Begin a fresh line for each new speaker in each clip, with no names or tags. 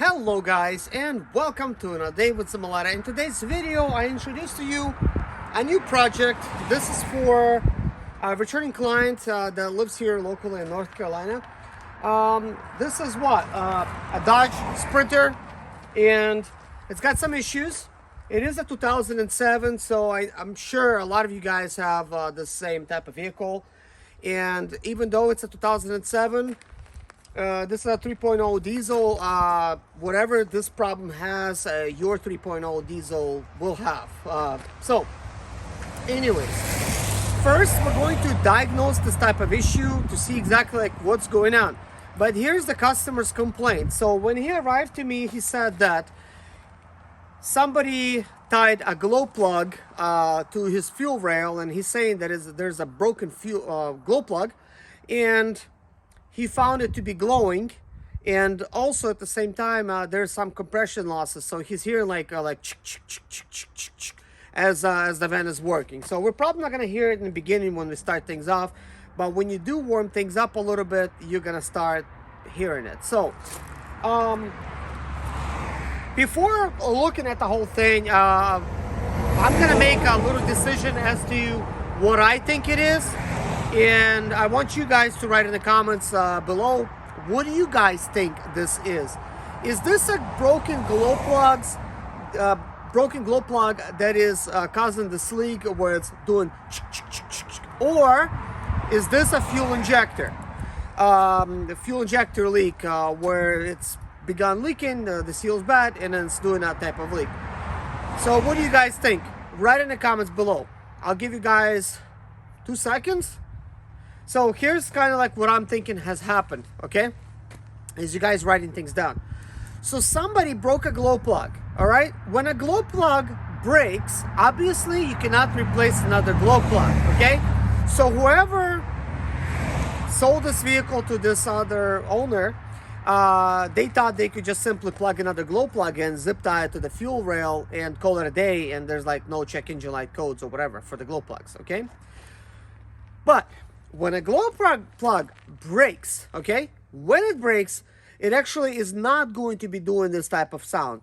Hello guys, and welcome to another day with Simulata. In today's video I introduce to you a new project. This is for a returning client that lives here locally in North Carolina. This is a Dodge Sprinter, and it's got some issues. It is a 2007, so I'm sure a lot of you guys have the same type of vehicle. And even though it's a 2007, this is a 3.0 diesel. Whatever this problem has, your 3.0 diesel will have. So anyways, first we're going to diagnose this type of issue to see exactly what's going on. But here's the customer's complaint. So when he arrived to me, he said that somebody tied a glow plug to his fuel rail, and he's saying that there's a broken glow plug, and he found it to be glowing, and also at the same time there's some compression losses. So he's hearing like as the van is working. So we're probably not going to hear it in the beginning when we start things off, but when you do warm things up a little bit, you're going to start hearing it. So before looking at the whole thing, I'm gonna make a little decision as to what I think it is, and I want you guys to write in the comments below, what do you guys think this is? Is this a broken glow plug that is causing this leak where it's doing, or is this a fuel injector? The fuel injector leak where it's begun leaking, the seal's bad, and then it's doing that type of leak. So what do you guys think? Write in the comments below. I'll give you guys 2 seconds. So here's kind of like what I'm thinking has happened, okay? Is you guys writing things down. So somebody broke a glow plug, all right? When a glow plug breaks, obviously you cannot replace another glow plug, okay? So whoever sold this vehicle to this other owner, they thought they could just simply plug another glow plug in, zip tie it to the fuel rail, and call it a day, and there's like no check engine light codes or whatever for the glow plugs, okay? But when a glow plug breaks, okay, when it breaks, it actually is not going to be doing this type of sound,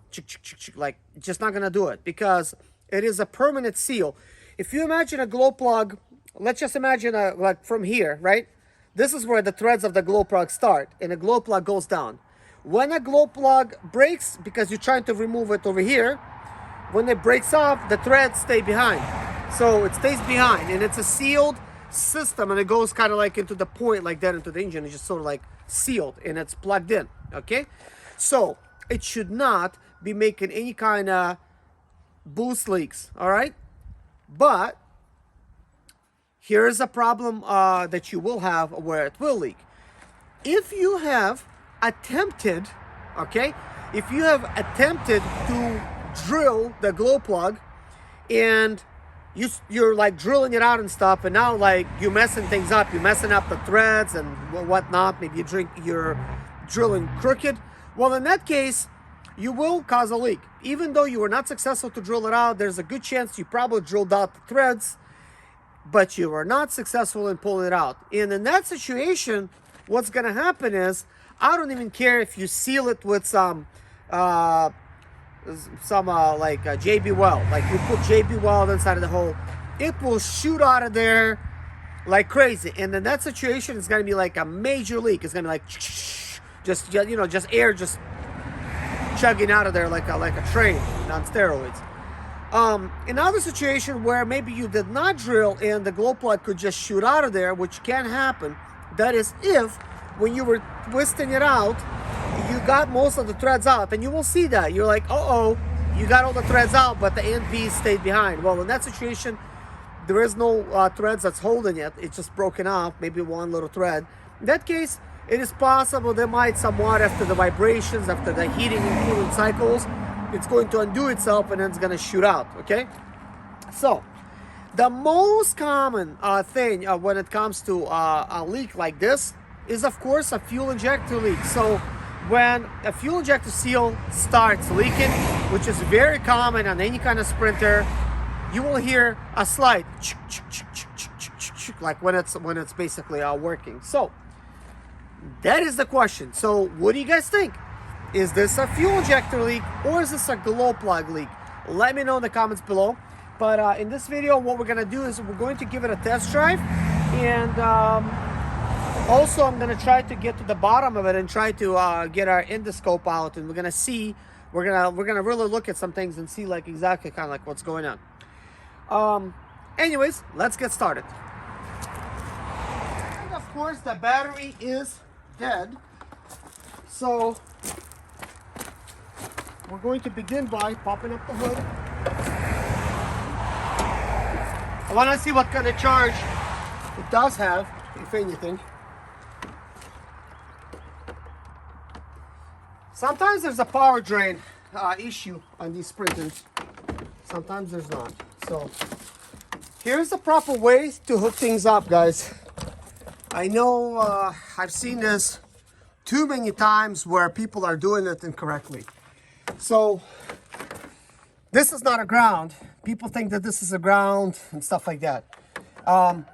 like it's just not gonna do it, because it is a permanent seal. If you imagine a glow plug, let's just imagine like from here, right? This is where the threads of the glow plug start, and the glow plug goes down. When a glow plug breaks, because you're trying to remove it over here, when it breaks off, the threads stay behind. So it stays behind, and it's a sealed system, and it goes kind of like into the point like that into the engine. It's just sort of like sealed, and it's plugged in, okay? So it should not be making any kind of boost leaks, all right? But here's a problem that you will have where it will leak. If you have attempted, okay, if you have attempted to drill the glow plug, and you're like drilling it out and stuff, and now like you're messing things up, you're messing up the threads and whatnot, maybe you're drilling crooked, well, in that case, you will cause a leak. Even though you were not successful to drill it out, there's a good chance you probably drilled out the threads, but you are not successful in pulling it out. And in that situation, what's going to happen is, I don't even care if you seal it with some JB Weld, like you put JB Weld inside of the hole, it will shoot out of there like crazy. And in that situation, it's going to be like a major leak. It's going to be like just air just chugging out of there like a train on steroids. Another situation where maybe you did not drill and the glow plug could just shoot out of there, which can happen, that is if when you were twisting it out, you got most of the threads out, and you will see that. You're like, uh-oh, you got all the threads out, but the end piece stayed behind. Well, in that situation, there is no threads that's holding it. It's just broken off, maybe one little thread. In that case, it is possible there might somewhat, after the vibrations, after the heating and cooling cycles, it's going to undo itself, and then it's going to shoot out, okay? So the most common thing when it comes to a leak like this is, of course, a fuel injector leak. So when a fuel injector seal starts leaking, which is very common on any kind of Sprinter, you will hear a slight like when it's basically working. So that is the question. So what do you guys think? is this a fuel injector leak or is this a glow plug leak? Let me know in the comments below. But in this video, what we're gonna do is we're going to give it a test drive, and also I'm gonna try to get to the bottom of it and try to get our endoscope out, and we're gonna see, we're gonna really look at some things and see like exactly kind of like what's going on. Anyways, let's get started. And of course, the battery is dead, so we're going to begin by popping up the hood. I want to see what kind of charge it does have, if anything. Sometimes there's a power drain issue on these sprinters. Sometimes there's not. So here's the proper way to hook things up, guys. I know I've seen this too many times where people are doing it incorrectly. So this is not a ground. People think that this is a ground and stuff like that.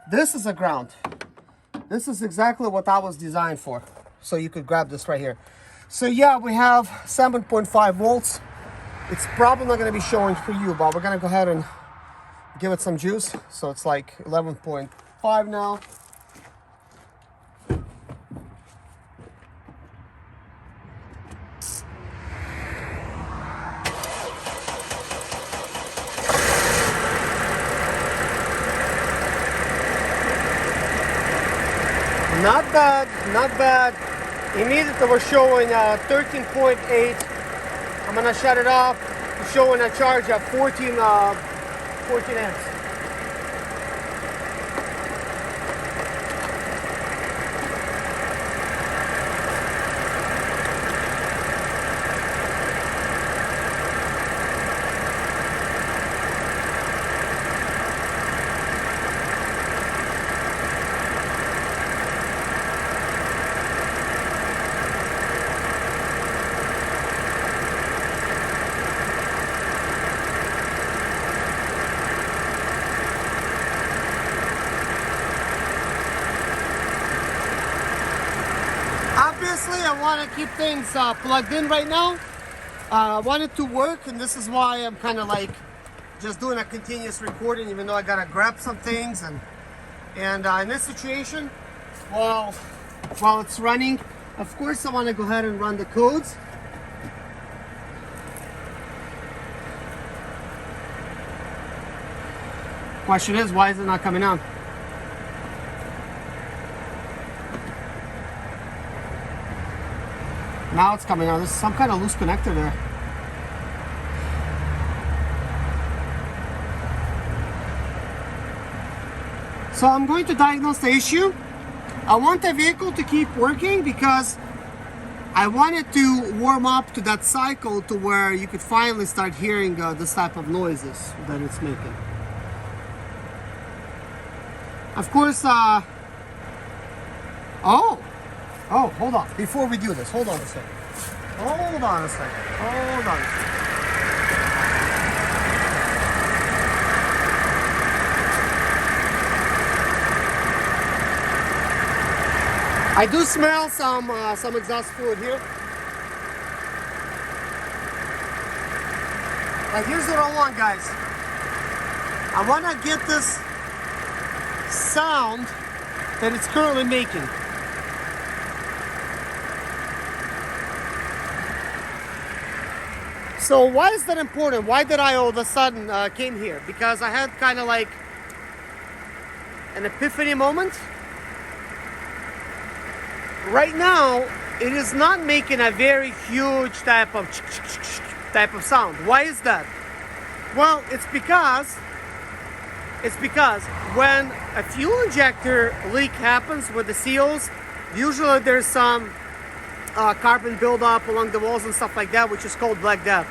This is a ground. This is exactly what I was designed for. So you could grab this right here. So yeah, we have 7.5 volts. It's probably not going to be showing for you, but we're going to go ahead and give it some juice. So it's like 11.5 now. Not bad, not bad. Immediately we're showing 13.8. I'm gonna shut it off. We're showing a charge of 14 amps. Obviously, I want to keep things plugged in right now. I want it to work, and this is why I'm kind of like just doing a continuous recording, even though I gotta grab some things. And in this situation, while it's running, of course I want to go ahead and run the codes. Question is, why is it not coming on? Now it's coming out. There's some kind of loose connector there. So I'm going to diagnose the issue. I want the vehicle to keep working because I want it to warm up to that cycle to where you could finally start hearing this type of noises that it's making. Of course, Oh, hold on. Before we do this, hold on a second. Hold on a second. Hold on. I do smell some exhaust fluid here. But here's what I want, guys. I want to get this sound that it's currently making. So why is that important? Why did I all of a sudden came here? Because I had kind of like an epiphany moment. Right now, it is not making a very huge type of sound. Why is that? Well, it's because when a fuel injector leak happens with the seals, usually there's some carbon buildup along the walls and stuff like that, which is called black death.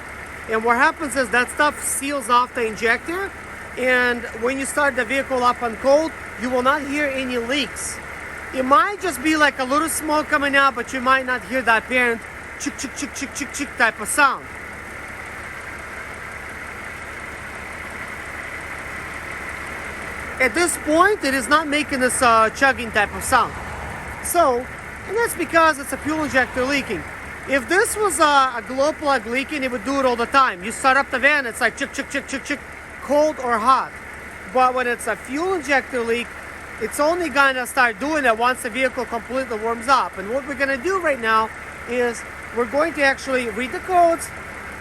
And what happens is that stuff seals off the injector, and when you start the vehicle up on cold, you will not hear any leaks. It might just be like a little smoke coming out, but you might not hear that apparent chick chick chick chick chick chick type of sound. At this point, it is not making this chugging type of sound. So, and that's because it's a fuel injector leaking. If this was a glow plug leaking, it would do it all the time. You start up the van, it's like chick, chick, chick, chick, chick, cold or hot. But when it's a fuel injector leak, it's only gonna start doing it once the vehicle completely warms up. And what we're gonna do right now is we're going to actually read the codes,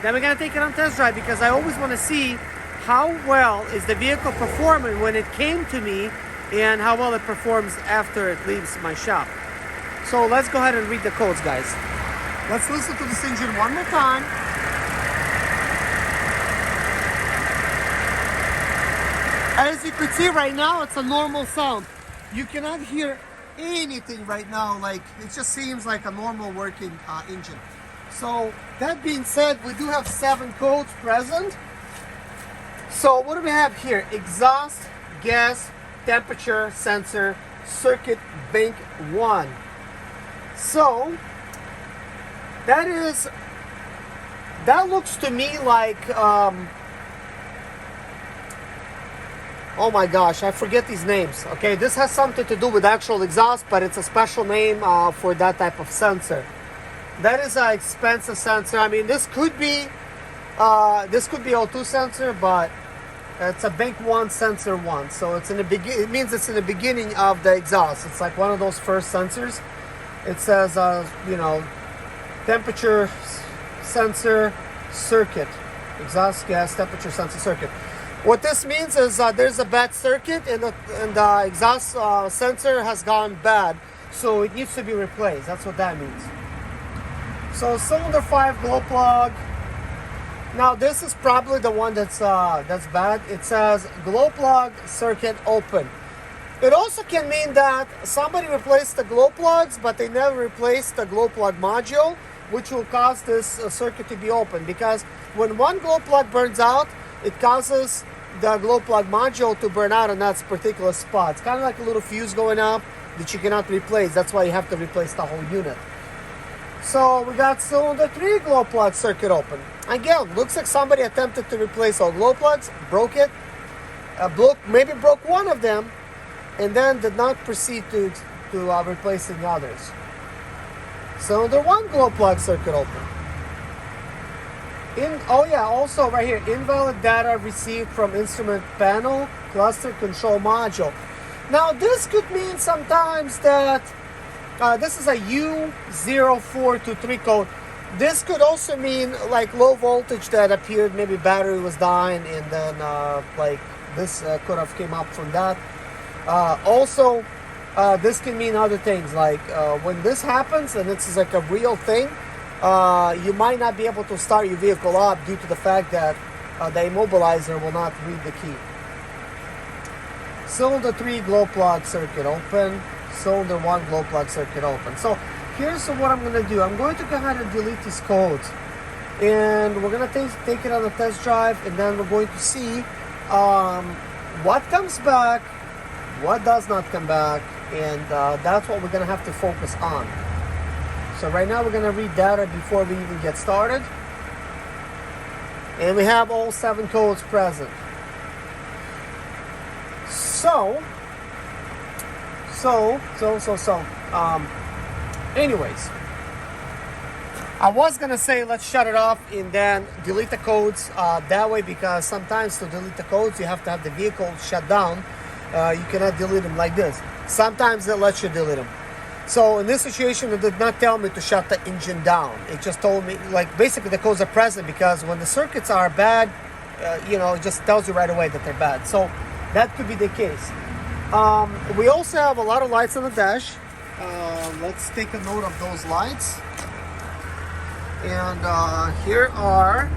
then we're gonna take it on test drive, because I always wanna see how well is the vehicle performing when it came to me and how well it performs after it leaves my shop. So let's go ahead and read the codes, guys. Let's listen to this engine one more time. As you can see right now, it's a normal sound. You cannot hear anything right now. Like, it just seems like a normal working engine. So that being said, we do have 7 codes present. So what do we have here? Exhaust, gas, temperature sensor, circuit bank 1. So that looks to me like oh my gosh, I forget these names. Okay, this has something to do with actual exhaust, but it's a special name for that type of sensor. That is an expensive sensor. I mean, this could be O2 sensor, but it's a bank 1 sensor 1. So it's in the it means it's in the beginning of the exhaust. It's like one of those first sensors. It says you know, temperature sensor circuit, exhaust gas temperature sensor circuit. What this means is there's a bad circuit and the exhaust sensor has gone bad, so it needs to be replaced. That's what that means. So cylinder 5 glow plug. Now this is probably the one that's bad. It says glow plug circuit open. It also can mean that somebody replaced the glow plugs, but they never replaced the glow plug module, which will cause this circuit to be open, because when one glow plug burns out, it causes the glow plug module to burn out in that particular spot. It's kind of like a little fuse going up that you cannot replace. That's why you have to replace the whole unit. So we got cylinder 3 glow plug circuit open. Again, looks like somebody attempted to replace all glow plugs, broke it, maybe broke one of them, and then did not proceed to replacing the others. Cylinder 1 glow plug circuit open. Also right here, invalid data received from instrument panel cluster control module. Now this could mean sometimes that this is a U0423 code. This could also mean like low voltage that appeared, maybe battery was dying, and then like this could have came up from that. Also, this can mean other things, like when this happens and it's like a real thing, you might not be able to start your vehicle up due to the fact that the immobilizer will not read the key. Cylinder 3 glow plug circuit open. Cylinder 1 glow plug circuit open. So here's what I'm going to do. I'm going to go ahead and delete these codes, and we're going to take it on a test drive, and then we're going to see what comes back, what does not come back, and that's what we're going to have to focus on. So right now we're going to read data before we even get started, and we have all 7 codes present. Anyways, I was gonna say let's shut it off and then delete the codes that way, because sometimes to delete the codes you have to have the vehicle shut down. You cannot delete them like this. Sometimes it lets you delete them. So in this situation, it did not tell me to shut the engine down. It just told me, like, basically the codes are present, because when the circuits are bad, it just tells you right away that they're bad. So that could be the case. We also have a lot of lights on the dash. Let's take a note of those lights. And here are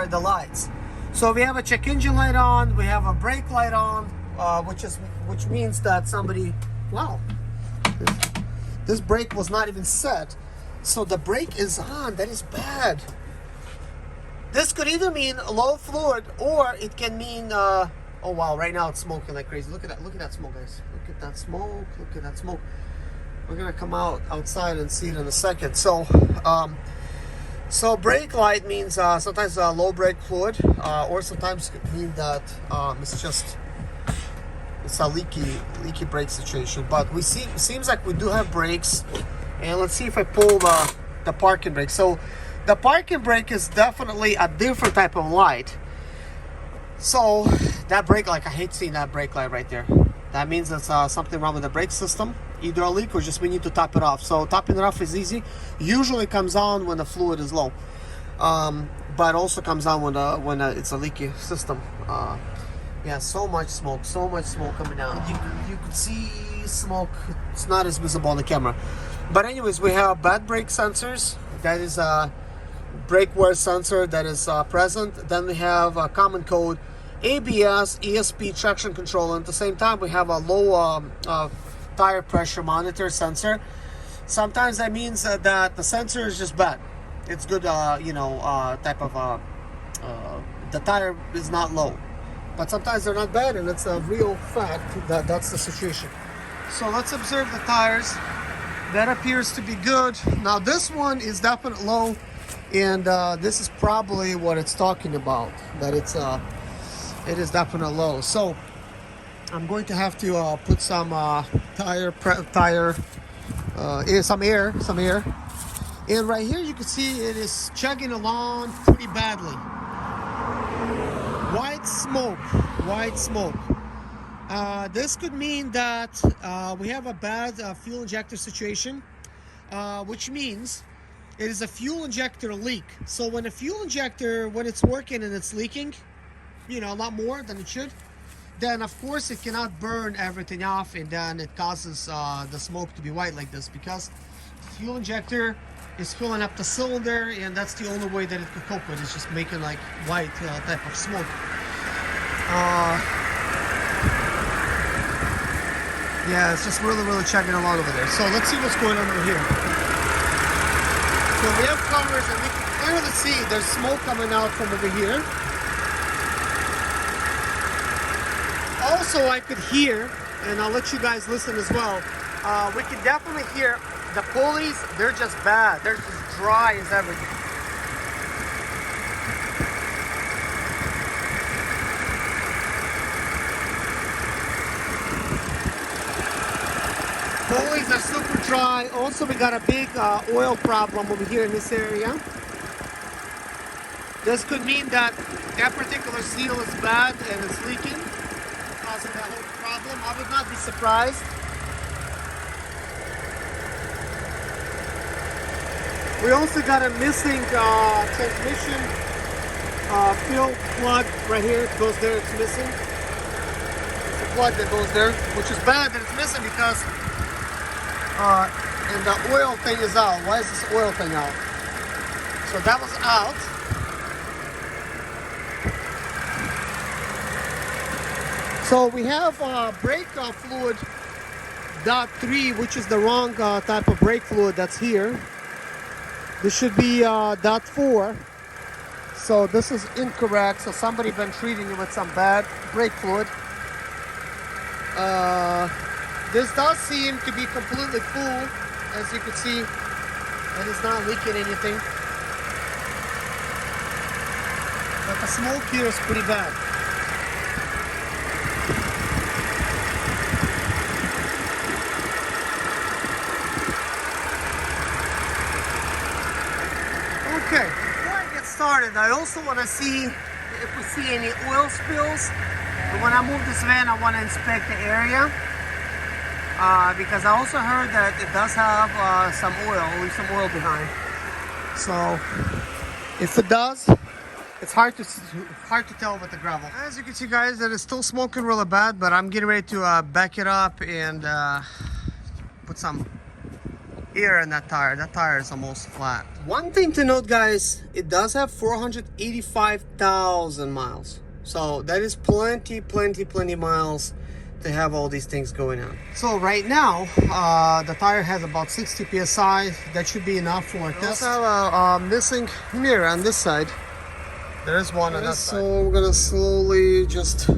the lights. So we have a check engine light on. We have a brake light on, which means that somebody. Wow, this brake was not even set. So the brake is on. That is bad. This could either mean low fluid, or it can mean. Oh wow! Right now it's smoking like crazy. Look at that! Look at that smoke, guys! Look at that smoke! Look at that smoke! We're gonna come outside and see it in a second. So, brake light means sometimes low brake fluid, or sometimes it mean that it's a leaky brake situation. But seems like we do have brakes And let's see if I pull the parking brake. So the parking brake is definitely a different type of light. So that brake light, I hate seeing that brake light right there. That means there's something wrong with the brake system, either a leak or just we need to top it off. So topping it off is easy. Usually comes on when the fluid is low, but also comes on when it's a leaky system. Yeah, so much smoke coming out. You could see smoke. It's not as visible on the camera. But anyways, we have bad brake sensors. That is a brake wear sensor that is present. Then we have a common code ABS, ESP, traction control. And at the same time, we have a low tire pressure monitor sensor. Sometimes that means that the sensor is just bad. It's good, type of, the tire is not low. But sometimes they're not bad, and it's a real fact that that's the situation. So let's observe the tires. That appears to be good. Now this one is definitely low, and this is probably what it's talking about, that it is definitely low. So I'm going to have to put some some air. And right here you can see it is chugging along pretty badly. White smoke. This could mean that we have a bad fuel injector situation, which means it is a fuel injector leak. So when a fuel injector, when it's working and it's leaking, a lot more than it should, then of course it cannot burn everything off, and then it causes the smoke to be white like this, because the fuel injector is filling up the cylinder, and that's the only way that it could cope with. It's just making like white type of smoke. Yeah, it's just really chugging along over there. So let's see what's going on over here. So we have covers, and we can clearly see there's smoke coming out from over here. Also, I could hear, and I'll let you guys listen as well, we can definitely hear the pulleys. They're just bad. They're just dry as everything. Pulleys are super dry. Also, we got a big oil problem over here in this area. This could mean that that particular seal is bad and it's leaking, causing that whole problem. I would not be surprised. We also got a missing transmission fill plug right here. It goes there, it's missing. It's a plug that goes there, which is bad that it's missing, because and the oil thing is out. Why is this oil thing out? So that was out. So we have brake fluid .3, which is the wrong type of brake fluid that's here. This should be .4. So this is incorrect. So somebody been treating it with some bad brake fluid. This does seem to be completely full. As you can see, it is not leaking anything. But the smoke here is pretty bad. Okay, before I get started, I also want to see if we see any oil spills. But when I move this van, I want to inspect the area. Because I also heard that it does have some oil behind. So if it does, it's hard to tell with the gravel. As you can see, guys, it is still smoking really bad, but I'm getting ready to back it up and put some air in that tire. That tire is almost flat. One thing to note, guys, it does have 485,000 miles. So that is plenty miles to have all these things going on. So right now, the tire has about 60 psi. That should be enough for a test. I also have a missing mirror on this side. There is one on that side. So we're gonna slowly just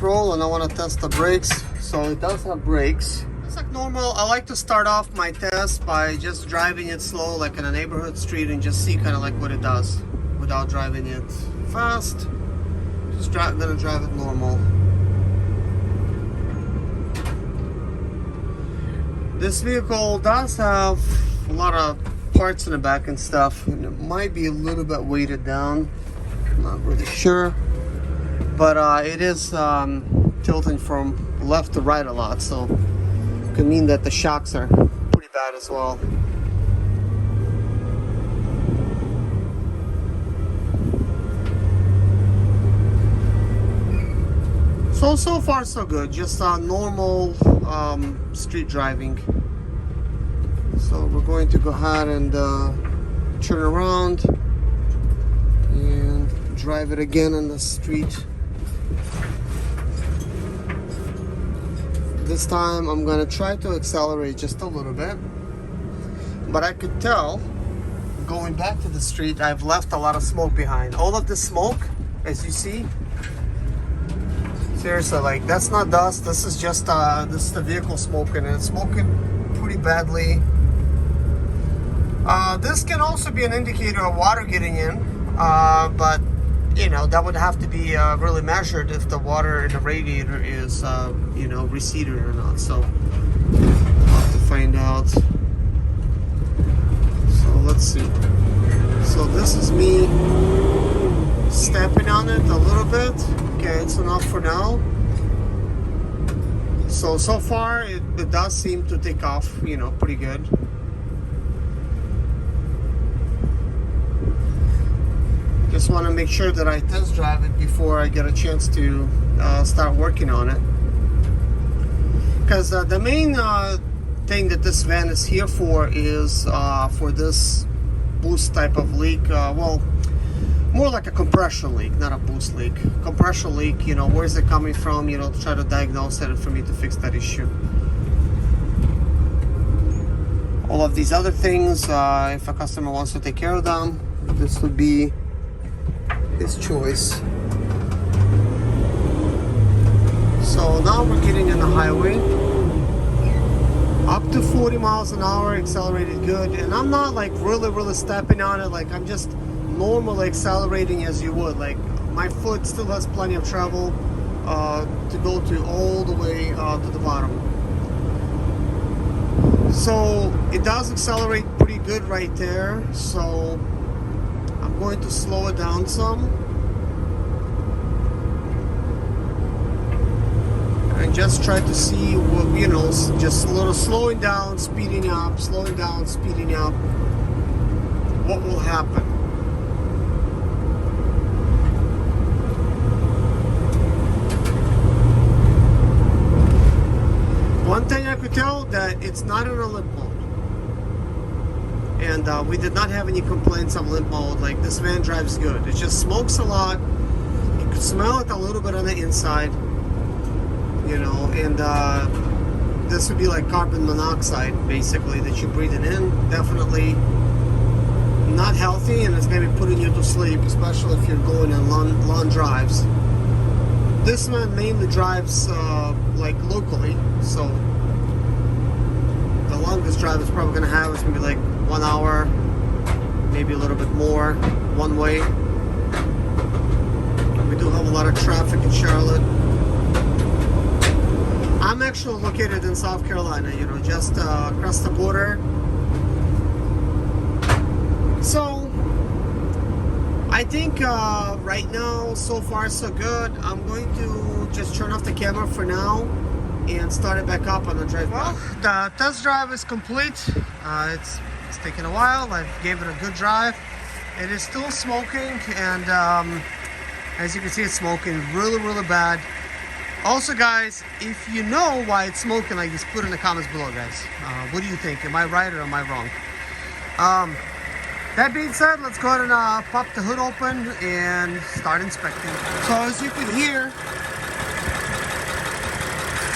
roll, and I want to test the brakes. So it does have brakes. It's like normal. I like to start off my test by just driving it slow, like in a neighborhood street, and just see kind of like what it does without driving it fast. Just gonna drive it normal. This vehicle does have a lot of parts in the back and stuff, and it might be a little bit weighted down. I'm not really sure, but it is tilting from left to right a lot, so it could mean that the shocks are pretty bad as well. So far so good, just normal street driving. So we're going to go ahead and turn around and drive it again on the street. This time I'm gonna try to accelerate just a little bit, but I could tell going back to the street I've left a lot of smoke behind. All of the smoke, as you see, seriously, like, that's not dust. This is just this is the vehicle smoking, and it's smoking pretty badly. This can also be an indicator of water getting in, but you know, that would have to be really measured if the water in the radiator is you know, receded or not. So we'll have to find out. So let's see. So this is me stepping on it a little bit. Okay, it's enough for now. So far it does seem to take off, you know, pretty good. Just want to make sure that I test drive it before I get a chance to start working on it. Because the main thing that this van is here for is for this boost type of leak. Well, more like a compression leak, not a boost leak. Compression leak, you know, where is it coming from, you know, to try to diagnose it for me to fix that issue. All of these other things, if a customer wants to take care of them, this would be his choice. So now we're getting on the highway. Up to 40 miles an hour, accelerated good. And I'm not like really stepping on it, like I'm just normally accelerating as you would. Like, my foot still has plenty of travel to go to all the way to the bottom. So it does accelerate pretty good right there. So I'm going to slow it down some and just try to see what, you know, just a little slowing down, speeding up, slowing down, speeding up, what will happen. One thing I could tell, that it's not in a limp mode, and we did not have any complaints of limp mode. Like, this van drives good. It just smokes a lot. You could smell it a little bit on the inside, you know, and this would be like carbon monoxide basically that you're breathing in. Definitely not healthy, and it's going to be putting you to sleep, especially if you're going on long drives. This one mainly drives like locally, so the longest drive it's probably going to have is going to be like 1 hour, maybe a little bit more, one way. We do have a lot of traffic in Charlotte. I'm actually located in South Carolina, you know, just across the border. So I think right now, so far so good. I'm going to just turn off the camera for now and start it back up on the drive. Well, the test drive is complete. It's taken a while. I gave it a good drive. It is still smoking, and as you can see, it's smoking really bad. Also, guys, if you know why it's smoking like this, put in the comments below, guys. What do you think? Am I right or am I wrong? That being said, let's go ahead and pop the hood open and start inspecting. So as you can hear,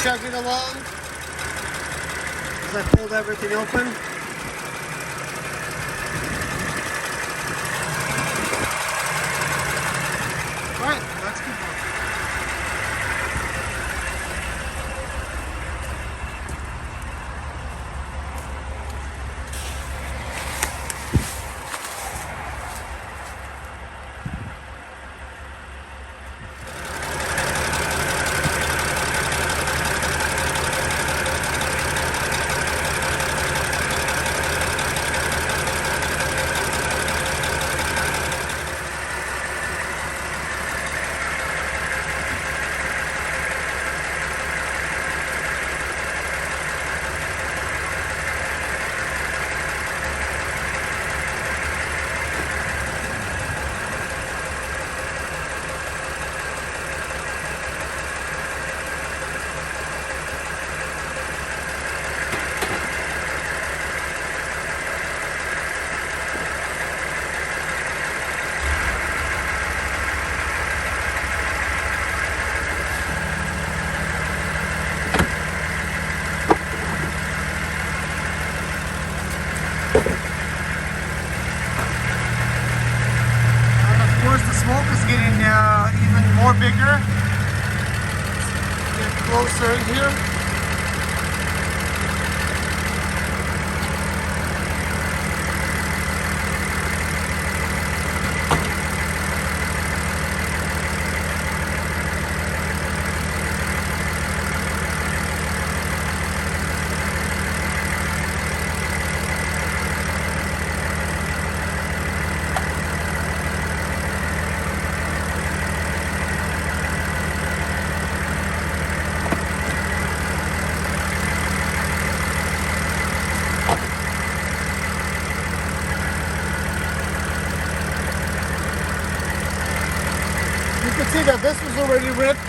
chugging along as I pulled everything open. All right, let's keep going. more bigger. Get closer in here. You can see that this was already ripped.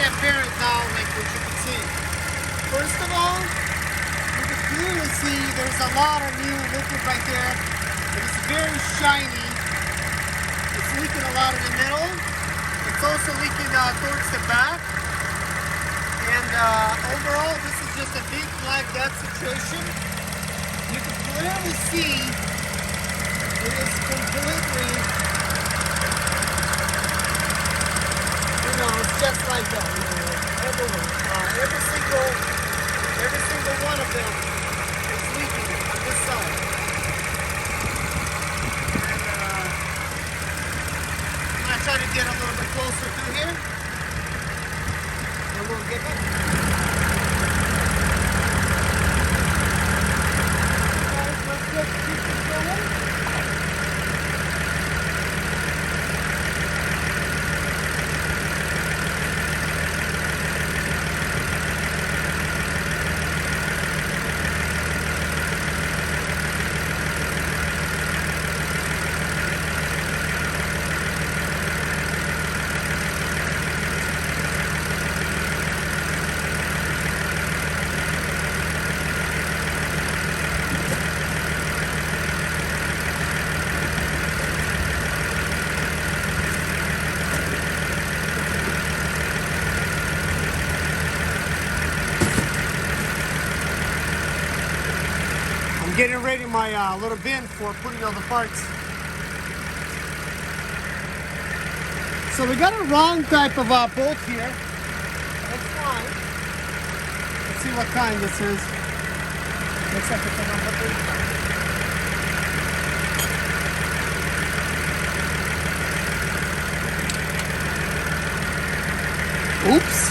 Apparent now, like what you can see. First of all, you can clearly see there's a lot of new liquid right there. It's very shiny. It's leaking a lot in the middle. It's also leaking towards the back. And overall, this is just a big black death situation. You can clearly see it is completely, it's just like that, everywhere. Every single one of them is leaking on this side. And I'm gonna try to get a little bit closer through here, and we'll get in. Guys, let's just keep this going. I'm getting ready my little bin for putting all the parts. So we got a round type of bolt here. That's fine. Let's see what kind this is. Looks like it's a number 35. Oops.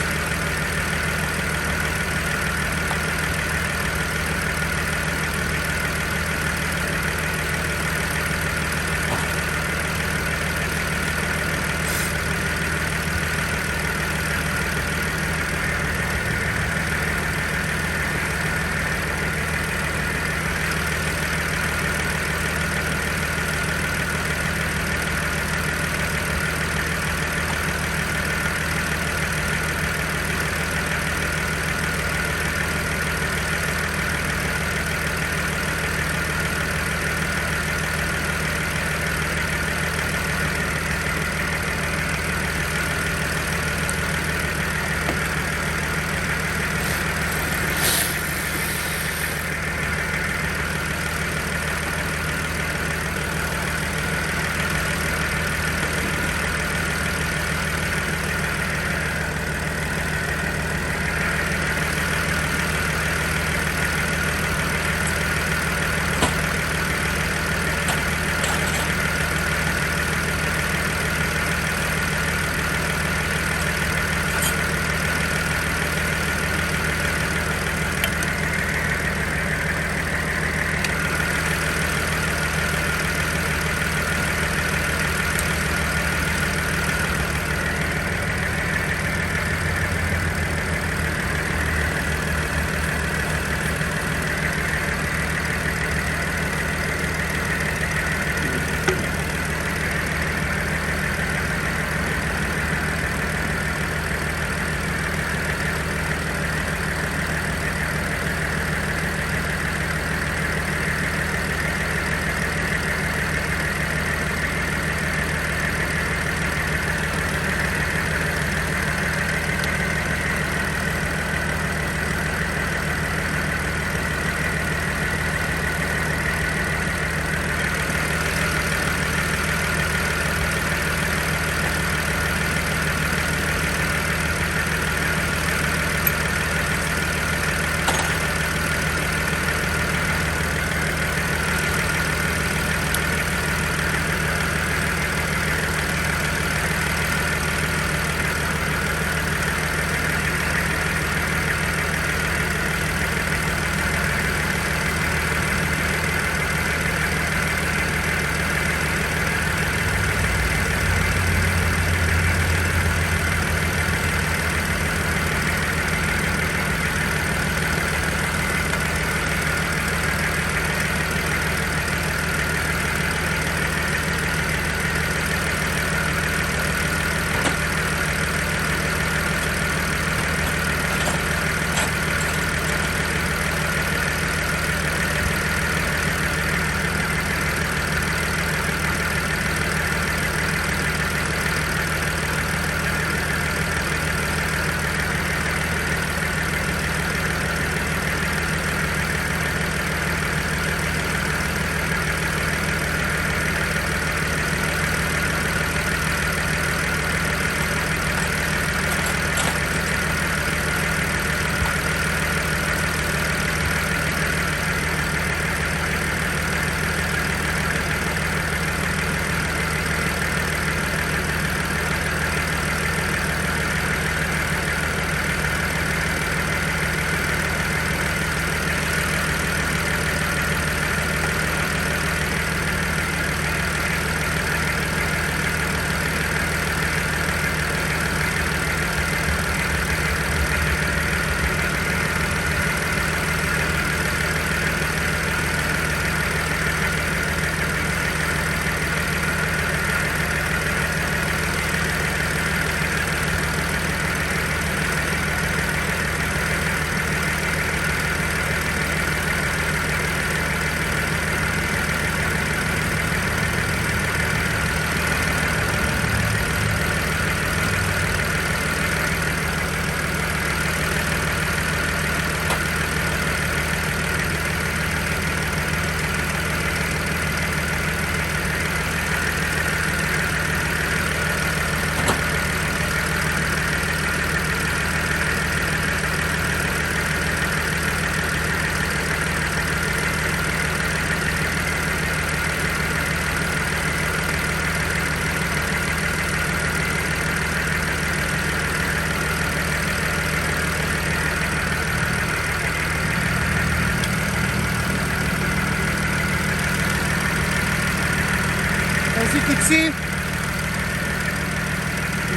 you could see,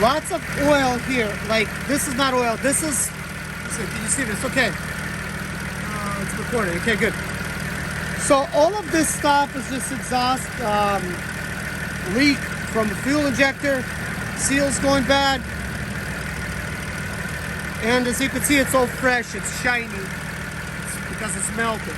lots of oil here. Like, this is not oil. This is, can you see this? Okay. It's recording. Okay, good. So all of this stuff is just exhaust leak from the fuel injector. Seal's going bad. And as you can see, it's all fresh. It's shiny. It's because it's melted.